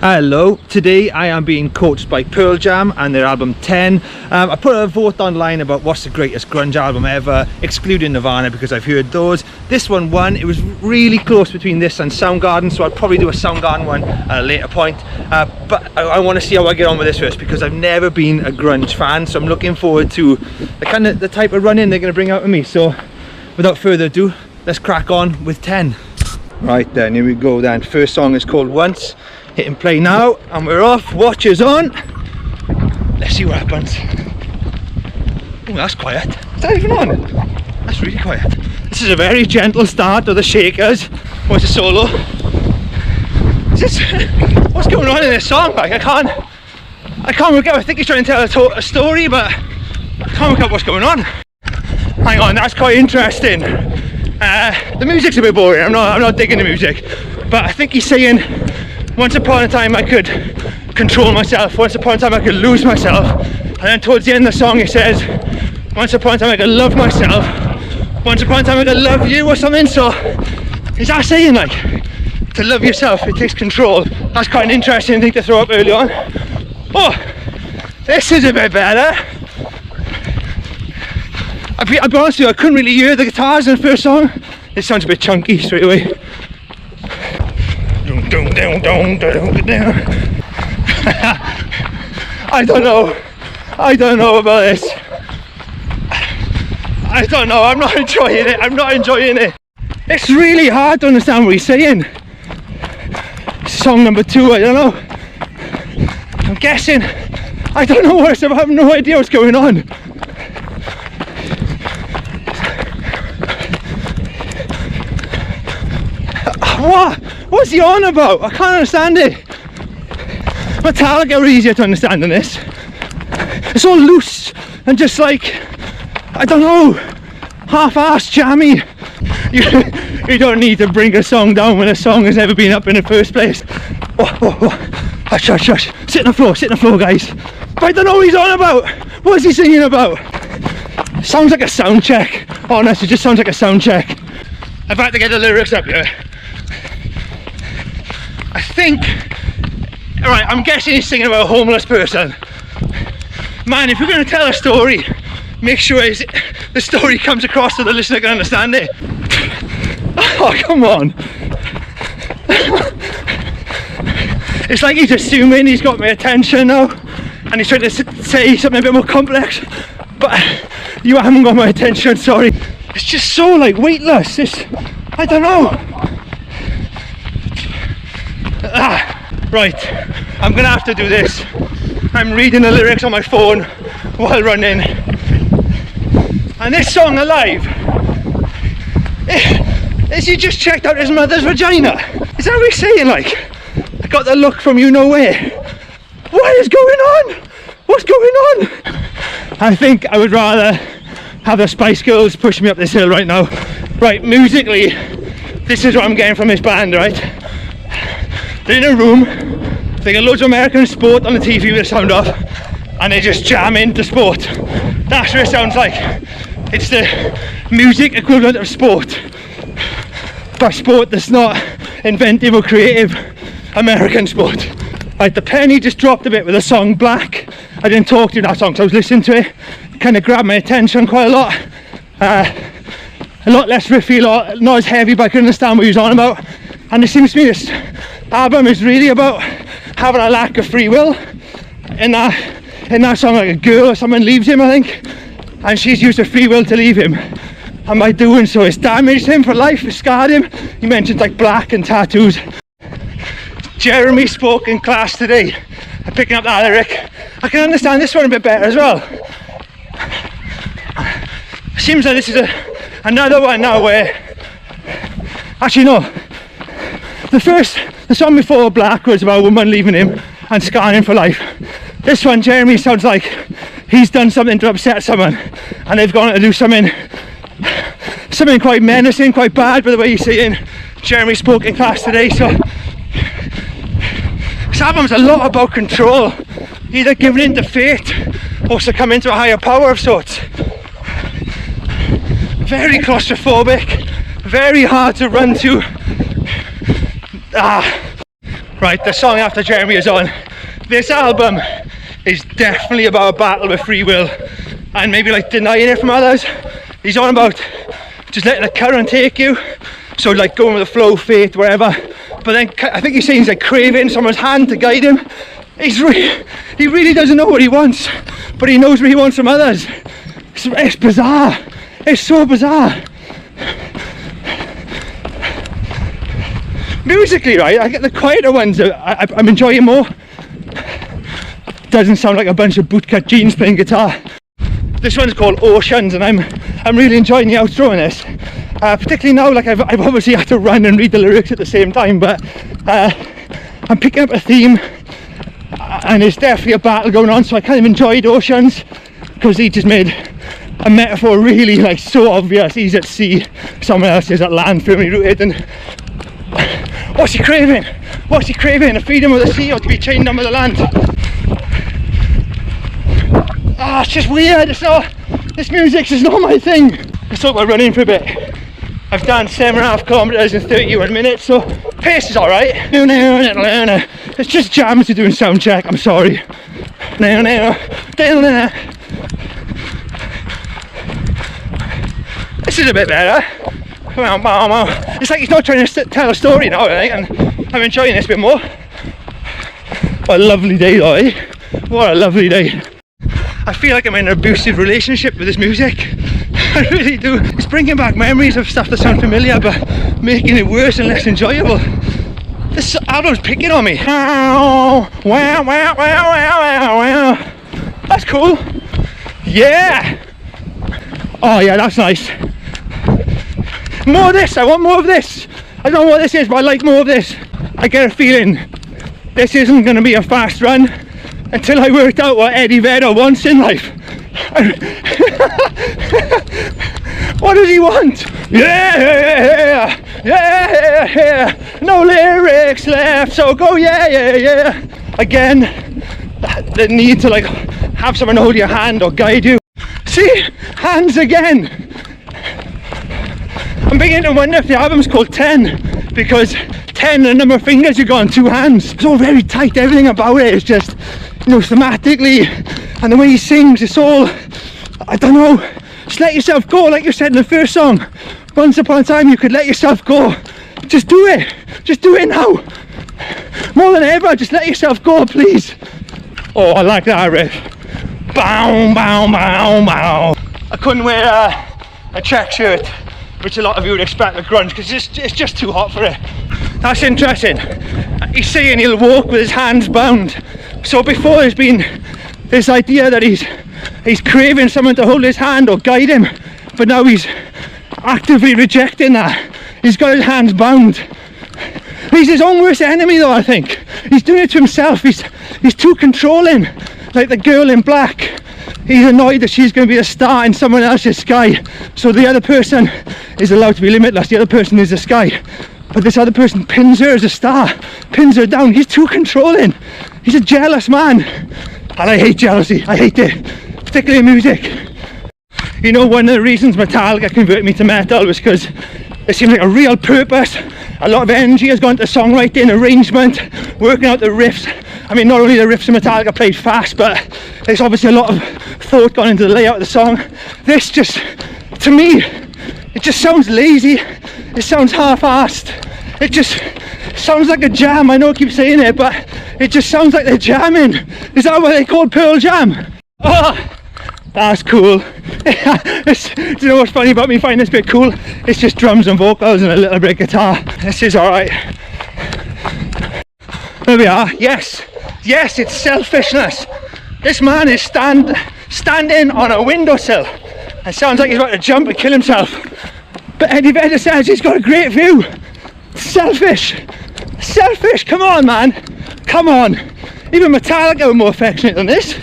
Hello, today I am being coached by Pearl Jam and their album 10. I put a vote online about what's the greatest grunge album ever, excluding Nirvana because I've heard those. This one won. It was really close between this and Soundgarden, so I'll probably do a Soundgarden one at a later point. But I want to see how I get on with this first because I've never been a grunge fan, so I'm looking forward to the type of run-in they're going to bring out of me. So without further ado, let's crack on with 10. Right then, here we go then. First song is called Once. Hitting play now and we're off. Watch is on. Let's see what happens. Oh, that's quiet. Is that even on? That's really quiet. This is a very gentle start of the shakers. What's a solo? Is this, what's going on in this song? Like I can't work out. I think he's trying to tell a story, but I can't work out what's going on. Hang on, that's quite interesting. The music's a bit boring. I'm not digging the music, but I think he's saying once upon a time I could control myself, once upon a time I could lose myself, and then towards the end of the song he says once upon a time I could love myself, once upon a time I could love you or something. So is that saying like to love yourself, it takes control? That's quite an interesting thing to throw up early on. Oh, this is a bit better. I'll be honest with you, I couldn't really hear the guitars in the first song. It sounds a bit chunky straight away. I don't know about this. I don't know, I'm not enjoying it. It's really hard to understand what he's saying. Song number 2, I don't know. I'm guessing. I don't know what it's about, I have no idea what's going on. What's he on about? I can't understand it. Metallica are easier to understand than this. It's all loose and just like, I don't know, half-assed jammy. You don't need to bring a song down when a song has never been up in the first place. Hush, hush, hush. Sit on the floor, guys. But I don't know what he's on about. What is he singing about? Sounds like a sound check. Honestly, it just sounds like a sound check. I've had to get the lyrics up here. I think, alright, I'm guessing he's singing about a homeless person. Man, if you're going to tell a story, make sure the story comes across so the listener can understand it. Oh, come on. It's like he's assuming he's got my attention now, and he's trying to say something a bit more complex, but you haven't got my attention, sorry. It's just so like weightless, I don't know. Right, I'm gonna have to do this. I'm reading the lyrics on my phone while running. And this song, Alive, is he just checked out his mother's vagina? Is that what he's saying? Like, I got the look from you know where. What is going on? What's going on? I think I would rather have the Spice Girls push me up this hill right now. Right, musically, this is what I'm getting from this band, right? They're in a room, they got loads of American sport on the TV with the sound off, and they just jam into sport. That's what it sounds like. It's the music equivalent of sport. By sport that's not inventive or creative, American sport. Right, the penny just dropped a bit with the song Black. I didn't talk to that song, so I was listening to it. It kind of grabbed my attention quite a lot. A lot less riffy, not as heavy, but I couldn't understand what he was on about. And it seems to me this album is really about having a lack of free will. In that song, like a girl or someone leaves him, I think, and she's used her free will to leave him, and by doing so it's damaged him for life, it's scarred him. He mentioned like black and tattoos. Jeremy spoke in class today. I'm picking up that lyric. I can understand this one a bit better as well. It seems like this is another one now where, actually no, the song before Black was about a woman leaving him and scarring him for life. This one, Jeremy, sounds like he's done something to upset someone and they've gone to do something quite menacing, quite bad, by the way he's saying Jeremy spoke in class today. So this album's a lot about control, either giving in to fate or succumbing to a higher power of sorts. Very claustrophobic, very hard to run to. Right, the song after Jeremy is on. This album is definitely about a battle with free will and maybe like denying it from others. He's on about just letting the current take you, so like going with the flow, fate, wherever. But then I think he's saying he's like craving someone's hand to guide him. He really doesn't know what he wants, but he knows what he wants from others. It's bizarre. It's so bizarre. Musically, right, I get the quieter ones I'm enjoying more. Doesn't sound like a bunch of bootcut jeans playing guitar. This one's called Oceans, and I'm really enjoying the outro in this. Particularly now, like I've obviously had to run and read the lyrics at the same time, but I'm picking up a theme, and it's definitely a battle going on. So I kind of enjoyed Oceans because he just made a metaphor really like so obvious. He's at sea, someone else is at land, firmly rooted, and what's he craving? What's he craving? The freedom of the sea, or to be chained down with the land? It's just weird. It's not, this music's is not my thing. Let's talk about running for a bit. I've done 7.5 kilometers in 31 minutes, so pace is alright. It's just jams to doing sound check, I'm sorry. This is a bit better. It's like he's not trying to tell a story now, I think, and I'm enjoying this a bit more. What a lovely day though, eh? What a lovely day. I feel like I'm in an abusive relationship with this music. I really do. It's bringing back memories of stuff that sound familiar, but making it worse and less enjoyable. This album's picking on me. That's cool. Yeah. Oh yeah, that's nice. More of this. I want more of this. I don't know what this is, but I like more of this. I get a feeling this isn't going to be a fast run until I worked out what Eddie Vedder wants in life. What does he want? Yeah, yeah, yeah. No lyrics left, so go yeah, yeah, yeah. Again, the need to like have someone hold your hand or guide you. See, hands again. I'm beginning to wonder if the album's called 10 because 10 the number of fingers you got on 2 hands. It's all very tight. Everything about it is just, you know, thematically, and the way he sings, it's all, I don't know, just let yourself go, like you said in the first song. Once upon a time you could let yourself go. Just do it. Just do it now. More than ever, just let yourself go, please. Oh, I like that riff. Bow, bow, bow, bow. I couldn't wear a check shirt, which a lot of you would expect with grunge, because it's just too hot for it. That's interesting. He's saying he'll walk with his hands bound. So before there's been this idea that he's craving someone to hold his hand or guide him, but now he's actively rejecting that. He's got his hands bound. He's his own worst enemy though, I think. He's doing it to himself. He's too controlling, like the girl in black. He's annoyed that she's going to be a star in someone else's sky, so the other person is allowed to be limitless. The other person is the sky, but this other person pins her as a star, pins her down. He's too controlling. He's a jealous man, and I hate jealousy. I hate it, particularly in music. You know, one of the reasons Metallica converted me to metal was because it seemed like a real purpose. A lot of energy has gone to songwriting, arrangement, working out the riffs. I mean, not only the riffs in Metallica played fast, but there's obviously a lot of thought gone into the layout of the song. This just, to me, it just sounds lazy. It sounds half-assed. It just sounds like a jam. I know I keep saying it, but it just sounds like they're jamming. Is that what they call Pearl Jam? Oh, that's cool. Do you know what's funny about me finding this bit cool? It's just drums and vocals and a little bit of guitar. This is alright. There we are. Yes, yes, it's selfishness. This man is standing on a windowsill. It sounds like he's about to jump and kill himself. But Eddie Vedder says he's got a great view. Selfish. Selfish, come on man. Come on. Even Metallica were more affectionate than this.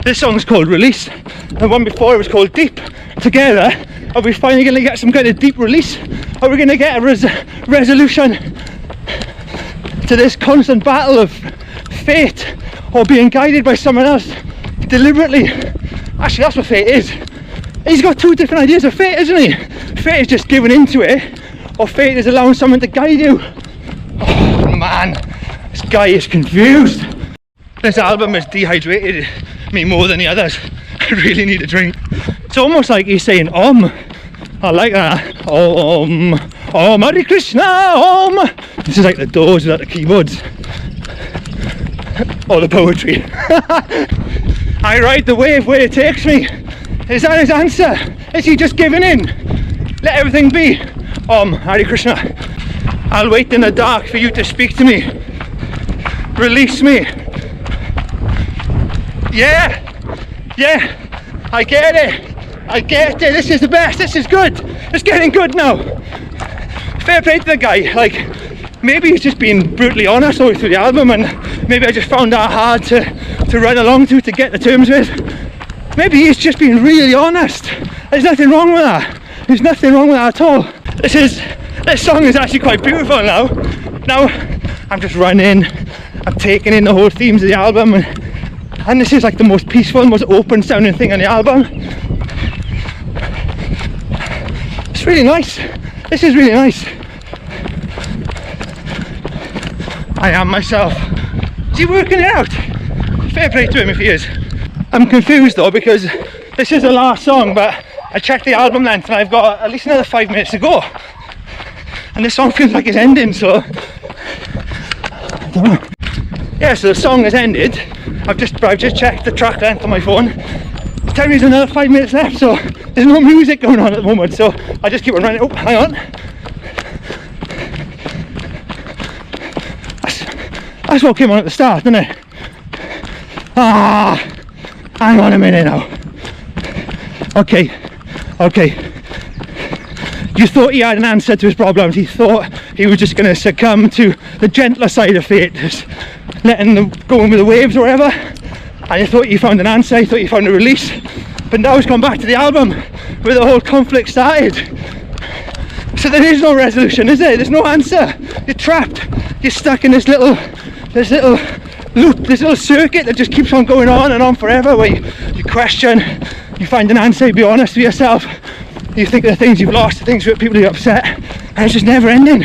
This song's called Release. The one before it was called Deep. Together, are we finally going to get some kind of deep release? Are we going to get a resolution to this constant battle of fate or being guided by someone else deliberately? Actually, that's what fate is. He's got two different ideas of fate, isn't he? Fate is just giving into it, or fate is allowing someone to guide you. Oh man, This guy is confused. This album has dehydrated me more than the others. I really need a drink. It's almost like he's saying I like that. Om Hare Krishna. This is like the Doors without the keyboards. Or the poetry. I ride the wave where it takes me. Is that his answer? Is he just giving in? Let everything be. Om Hare Krishna. I'll wait in the dark for you to speak to me. Release me. Yeah, I get it. This is the best. This is good. It's getting good now. Fair play to the guy. Like, maybe he's just been brutally honest all through the album, and maybe I just found that hard to run along to get to terms with. Maybe he's just been really honest. There's nothing wrong with that. There's nothing wrong with that at all. This song is actually quite beautiful now. Now I'm just running. I'm taking in the whole themes of the album, and this is like the most peaceful, most open sounding thing on the album. It's really nice. This is really nice. I am myself. Is he working it out? Fair play to him if he is. I'm confused though, because this is the last song, but I checked the album length and I've got at least another 5 minutes to go. And this song feels like it's ending, so I don't know. Yeah, so the song has ended. I've just checked the track length on my phone. It's telling me there's another 5 minutes left, so there's no music going on at the moment, so I just keep on running. Oh, hang on. That's what came on at the start, didn't it? Hang on a minute now. Okay. You thought he had an answer to his problems. He thought he was just going to succumb to the gentler side of fate, just letting them go in with the waves or whatever. And you thought you found an answer, you thought you found a release. But now he's gone back to the album where the whole conflict started. So there is no resolution, is there? There's no answer. You're trapped. You're stuck in this little loop, this little circuit that just keeps on going on and on forever, where you question, you find an answer, you be honest with yourself, you think of the things you've lost, the things that people are upset, and it's just never ending.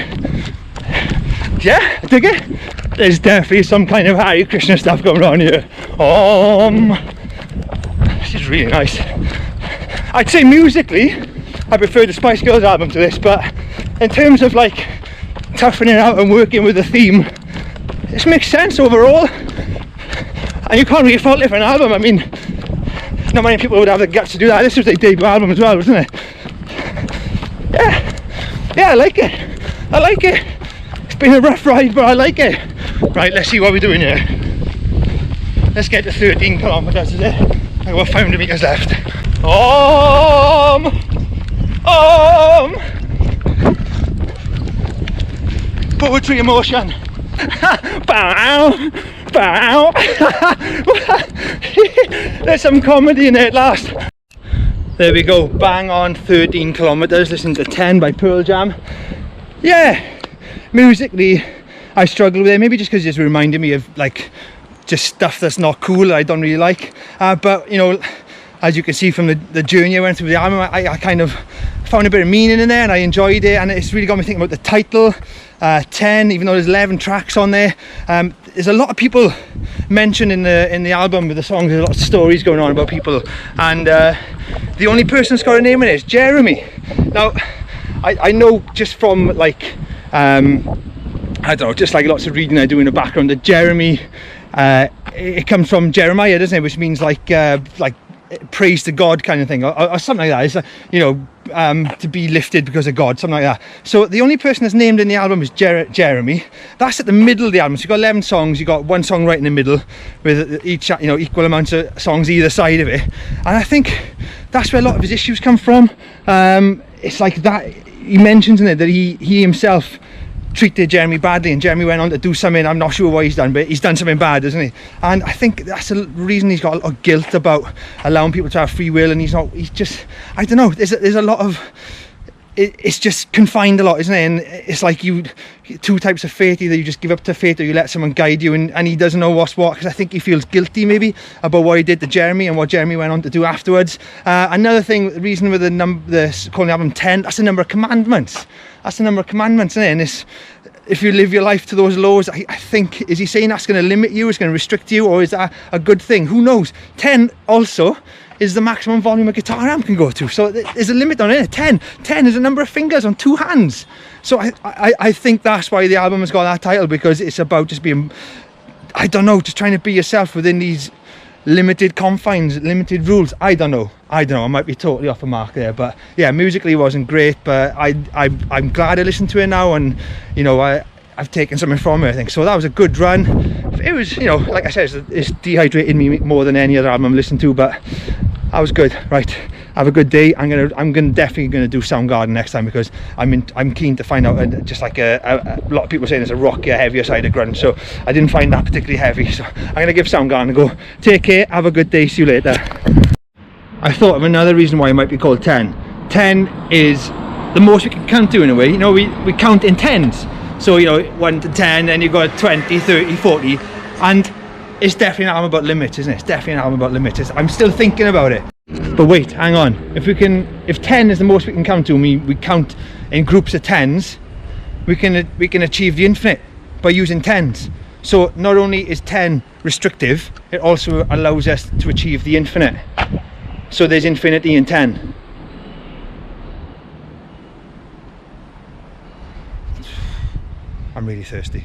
Yeah, I dig it. There's definitely some kind of Hare Krishna stuff going on here. This is really nice. I'd say musically I prefer the Spice Girls album to this, but in terms of like toughing it out and working with the theme, this makes sense overall, and you can't really fault it for an album. I mean, not many people would have the guts to do that. This was their debut album as well, wasn't it? Yeah, I like it. It's been a rough ride, but I like it. Right, let's see what we're doing here. Let's get to 13 kilometers, is it? I've got 500 meters left. Poetry emotion. Bow. There's some comedy in there at last. There we go, bang on 13 kilometers, listening to 10 by Pearl Jam. Yeah, musically I struggle with it, maybe just because it's reminding me of like just stuff that's not cool that I don't really like, but you know, as you can see from the journey I went through the album, I kind of found a bit of meaning in there and I enjoyed it, and it's really got me thinking about the title, 10, even though there's 11 tracks on there. There's a lot of people mentioned in the album with the songs. There's a lot of stories going on about people, and the only person that's got a name in it is Jeremy. Now I know just from like I don't know, just like lots of reading I do in the background, that Jeremy, it comes from Jeremiah, doesn't it, which means like praise to God kind of thing, or something like that. It's you know, to be lifted because of God, something like that. So the only person that's named in the album is Jeremy. That's at the middle of the album. So you've got 11 songs, you've got one song right in the middle with each, you know, equal amounts of songs either side of it, and I think that's where a lot of his issues come from. It's like that, he mentions in it that he himself treated Jeremy badly, and Jeremy went on to do something, I'm not sure what he's done, but he's done something bad, isn't he? And I think that's the reason he's got a lot of guilt about allowing people to have free will, and he's just, I don't know, there's a lot of, it's just confined a lot, isn't it? And it's like two types of fate: either you just give up to fate or you let someone guide you, and he doesn't know what's what, because I think he feels guilty maybe about what he did to Jeremy and what Jeremy went on to do afterwards. Another thing, the reason with calling the album 10, that's the number of commandments. That's the number of commandments, isn't it? And if you live your life to those lows, I think, is he saying that's going to limit you, it's going to restrict you, or is that a good thing? Who knows? 10 also is the maximum volume a guitar amp can go to, so there's a limit on it. 10 is a number of fingers on 2 hands. So I think that's why the album has got that title, because it's about just being, I don't know, just trying to be yourself within these limited confines, limited rules. I don't know, I might be totally off the mark there, but yeah, musically it wasn't great, but I'm glad I listened to it now, and you know, I've taken something from it, I think. So that was a good run. It was, you know, like I said, it's dehydrated me more than any other album I've listened to, but that was good. Right, have a good day. I'm definitely gonna do Soundgarden next time, because I'm keen to find out, just like a lot of people saying it's a rockier, heavier side of grunge, so I didn't find that particularly heavy, so I'm gonna give Soundgarden a go. Take care, have a good day, see you later. I thought of another reason why it might be called 10. 10 is the most we can count to, in a way. You know, we count in tens, so you know, 1 to 10, then you've got 20, 30, 40, and it's definitely an album about limits, isn't it? It's definitely an album about limits. I'm still thinking about it. But wait, hang on. If 10 is the most we can count to, and we count in groups of 10s, we can achieve the infinite by using 10s. So not only is 10 restrictive, it also allows us to achieve the infinite. So there's infinity in 10. I'm really thirsty.